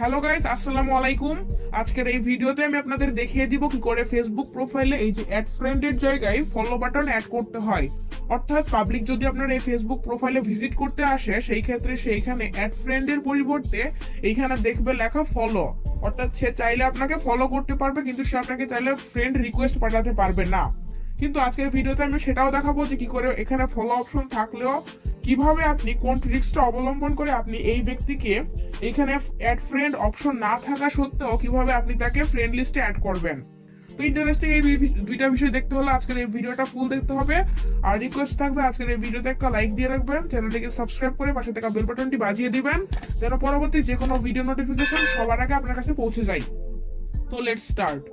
Hello guys, আসসালামু আলাইকুম। আজকের এই ভিডিওতে আমি আপনাদের দেখিয়ে দিব কি করে ফেসবুক প্রোফাইলে এই যে অ্যাড ফ্রেন্ডের জায়গায় ফলো বাটন অ্যাড করতে হয়। অর্থাৎ পাবলিক যদি আপনার এই ফেসবুক প্রোফাইলে ভিজিট করতে আসে, সেই ক্ষেত্রে সেইখানে অ্যাড ফ্রেন্ডের পরিবর্তে এইখানে দেখবে লেখা ফলো। অর্থাৎ সে চাইলে আপনাকে ফলো করতে পারবে, কিন্তু সে আপনাকে চাইলে ফ্রেন্ড রিকোয়েস্ট পাঠাতে পারবে না। কিন্তু আজকের ভিডিওতে আমি সেটাও দেখাবো যে কি করে এখানে ফলো অপশন থাকলেও কিভাবে আপনি কোন ট্রিক্সটা অবলম্বন করে আপনি এই ব্যক্তিকে এখানে অ্যাড ফ্রেন্ড অপশন না থাকা সত্ত্বেও কিভাবে আপনি তাকে ফ্রেন্ড লিস্টে অ্যাড করবেন। তো ইন্টারেস্টিং এই দুইটা বিষয় দেখতে হলে আজকের এই ভিডিওটা ফুল দেখতে হবে। আর রিকোয়েস্ট থাকবে আজকের এই ভিডিওতে একটা লাইক দিয়ে রাখবেন, চ্যানেলটিকে সাবস্ক্রাইব করে পাশে থাকা বেল বাটনটি বাজিয়ে দিবেন, যেন পরবর্তী যে কোনো ভিডিও নোটিফিকেশন সবার আগে আপনার কাছে পৌঁছে যায়। তো লেটস স্টার্ট।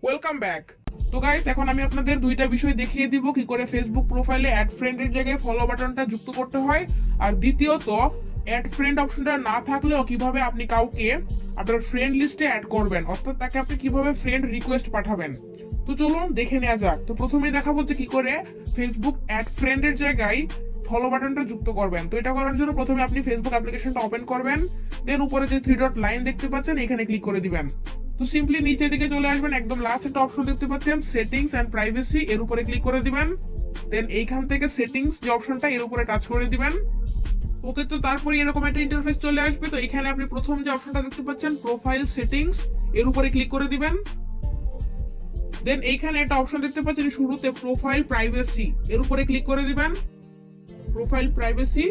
Welcome back. তো গাইস, এখন আমি আপনাদের দুইটা বিষয় দেখিয়ে দিব কি করে ফেসবুক প্রোফাইলে অ্যাড ফ্রেন্ডের জায়গায় ফলো বাটনটা যুক্ত করতে হয়, আর দ্বিতীয়ত অ্যাড ফ্রেন্ড অপশনটা না থাকলেও কিভাবে আপনি কাউকে আপনার ফ্রেন্ড লিস্টে অ্যাড করবেন, অর্থাৎ তাকে আপনি কিভাবে ফ্রেন্ড রিকোয়েস্ট পাঠাবেন। তো চলুন দেখে নেওয়া যাক। তো প্রথমেই দেখাবো যে কি করে ফেসবুক অ্যাড ফ্রেন্ডের জায়গায় ফলো বাটনটা যুক্ত করবেন। তো এটা করার জন্য প্রথমে আপনি ফেসবুক অ্যাপ্লিকেশনটা ওপেন করবেন, দেন উপরে যে 3 ডট লাইন দেখতে পাচ্ছেন এখানে ক্লিক করে দিবেন। তো সিম্পলি নিচের দিকে চলে আসবেন, একদম লাস্ট একটা অপশন দেখতে পাচ্ছেন সেটিংস এন্ড প্রাইভেসি, এর উপরে ক্লিক করে দিবেন। দেন এইখান থেকে সেটিংস যে অপশনটা এর উপরে টাচ করে দিবেন। ওকে, তো তারপরে এরকম একটা ইন্টারফেস চলে আসবে। তো এখানে আপনি প্রথম যে অপশনটা দেখতে পাচ্ছেন প্রোফাইল সেটিংস, এর উপরে ক্লিক করে দিবেন। দেন এইখানে একটা অপশন দেখতে পাচ্ছেন শুরুতে প্রোফাইল প্রাইভেসি, এর উপরে ক্লিক করে দিবেন। প্রোফাইল প্রাইভেসি,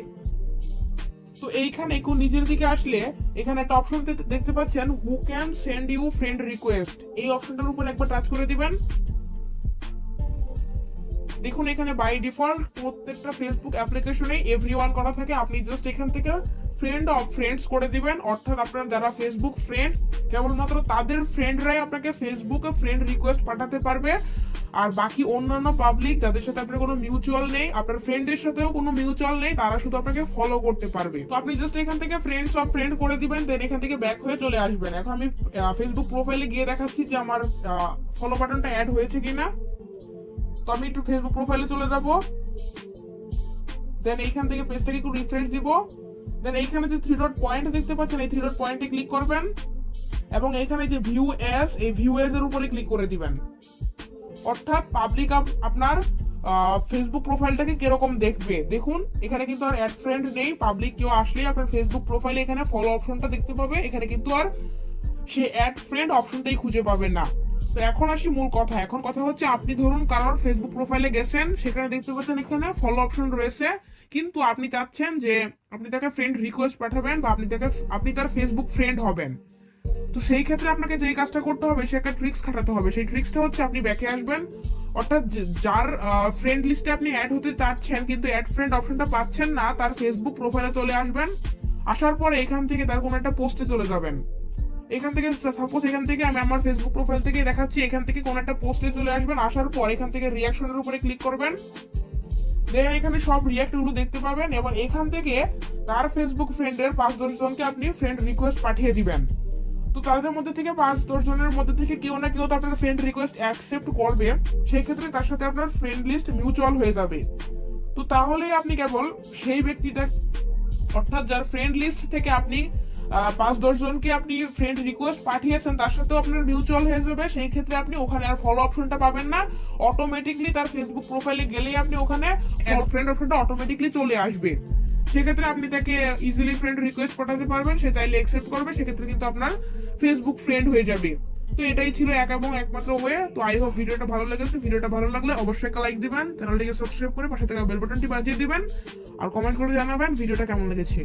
তো এইখানে একটু নিচের দিকে আসলে এখানে একটা অপশন দেখতে পাচ্ছেন who can send you friend request, এই অপশনটার উপর একবার টাচ করে দিবেন। দেখুন এখানে বাই ডিফল্ট প্রত্যেকটা ফেসবুক অ্যাপ্লিকেশনে এভরিওয়ান করা থাকে, আপনি জাস্ট এখান থেকে ফ্রেন্ড অফ ফ্রেন্ডস করে দিবেন। অর্থাৎ আপনার যারা ফেসবুক ফ্রেন্ড কেবলমাত্র তাদের ফ্রেন্ডরাই আপনাকে ফেসবুকে ফ্রেন্ড রিকোয়েস্ট পাঠাতে পারবে, আর বাকি অন্যান্য পাবলিক যাদের সাথে আপনার কোনো মিউচুয়াল নেই, আপনার ফ্রেন্ডের সাথেও কোনো মিউচুয়াল নেই, তারা শুধু আপনাকে ফলো করতে পারবে। তো আপনি জাস্ট এখান থেকে ফ্রেন্ডস অফ ফ্রেন্ড করে দিবেন, দেন এখান থেকে ব্যাক হয়ে চলে আসবেন। এখন আমি ফেসবুক প্রোফাইলে গিয়ে দেখাচ্ছি যে আমার ফলো বাটনটা অ্যাড হয়েছে কিনা। তো আমি একটু ফেসবুক প্রোফাইলে চলে যাব, দেন এইখান থেকে পেজটাকে একটু রিফ্রেশ দিব। দেন এইখানে যে 3 ডট পয়েন্ট দেখতে পাচ্ছেন এই 3 ডট পয়েন্টে ক্লিক করবেন, এবং এইখানে যে ভিউ এস, এই ভিউ এস এর উপরে ক্লিক করে দিবেন। অর্থাৎ পাবলিক আপনার ফেসবুক প্রোফাইলটাকে কিরকম দেখবে। দেখুন এখানে কিন্তু আর অ্যাড ফ্রেন্ড নেই, পাবলিক কেউ আসলে আপনার ফেসবুক প্রোফাইলে এখানে ফলো অপশনটা দেখতে পাবে, এখানে কিন্তু আর সে অ্যাড ফ্রেন্ড অপশনটাই খুঁজে পাবে না। তো এখন আসি মূল কথা। এখন কথা হচ্ছে আপনি ধরুন কারোর ফেসবুক প্রোফাইলে গেছেন, সেখানে দেখতে পাচ্ছেন এখানে ফলো অপশন রয়েছে, কিন্তু আপনি চাচ্ছেন যে আপনি তাকে ফ্রেন্ড রিকোয়েস্ট পাঠাবেন বা আপনি তার ফেসবুক ফ্রেন্ড হবেন। তো সেই ক্ষেত্রে আপনাকে যেই কাজটা করতে হবে সে একটা ট্রিক্স খাটাতে হবে। সেই ট্রিক্সটা হচ্ছে আপনি ব্যাকে আসবেন, অর্থাৎ যার ফ্রেন্ড লিস্টে আপনি অ্যাড হতে চাচ্ছেন কিন্তু অ্যাড ফ্রেন্ড অপশনটা পাচ্ছেন না, তার ফেসবুক প্রোফাইলে চলে আসবেন। আসার পরে এখান থেকে তার কোনো একটা পোস্টে চলে যাবেন। এখান থেকে সাপোজ এখান থেকে আমি আমার ফেসবুক প্রোফাইল থেকে দেখাচ্ছি, এখান থেকে কোন একটা পোস্টে চলে আসবেন। আসার পর এখান থেকে রিয়াকশনের উপরে ক্লিক করবেন, দেন এখানে সব রিয়াক্ট গুলো দেখতে পাবেন, এবং এখান থেকে তার ফেসবুক ফ্রেন্ডের 5-10 জনকে আপনি ফ্রেন্ড রিকোয়েস্ট পাঠিয়ে দিবেন। তো তাদের মধ্যে থেকে 5-10 জনের মধ্যে থেকে কেউ না কেউ তো আপনার ফ্রেন্ড রিকোয়েস্ট অ্যাকসেপ্ট করবে, সেই ক্ষেত্রে তার সাথে আপনার ফ্রেন্ড লিস্ট মিউচুয়াল হয়ে যাবে। তো তাহলেই আপনি কেবল সেই ব্যক্তিটা, অর্থাৎ যার ফ্রেন্ড লিস্ট থেকে আপনি 5-10 জনকে আপনি ফ্রেন্ড রিকোয়েস্ট পাঠিয়েছেন, তার সাথেও আপনার মিউচুয়াল হয়ে যাবে। সেই ক্ষেত্রে আপনি ওখানে আর ফলো অপশনটা পাবেন না, অটোমেটিকলি তার ফেসবুক প্রোফাইলে গেলেই আপনি ওখানে ফ্রেন্ড অপশনটা অটোমেটিকলি চলে আসবে। সেক্ষেত্রে আপনি তাকে ইজিলি ফ্রেন্ড রিকোয়েস্ট পাঠাতে পারবেন, সে চাইলে অ্যাকসেপ্ট করবে, সেক্ষেত্রে কিন্তু আপনার ফেসবুক ফ্রেন্ড হয়ে যাবে। তো এটাই ছিল এক এবং একমাত্র ওয়ে। তো আই হোপ ভিডিওটা ভালো লেগেছে। ভিডিওটা ভালো লাগলে অবশ্যই একটা লাইক দিবেন, চ্যানেলটিকে সাবস্ক্রাইব করে পাশে থাকা বেল বাটনটি বাজিয়ে দিবেন, আর কমেন্ট করে জানাবেন ভিডিওটা কেমন লেগেছে।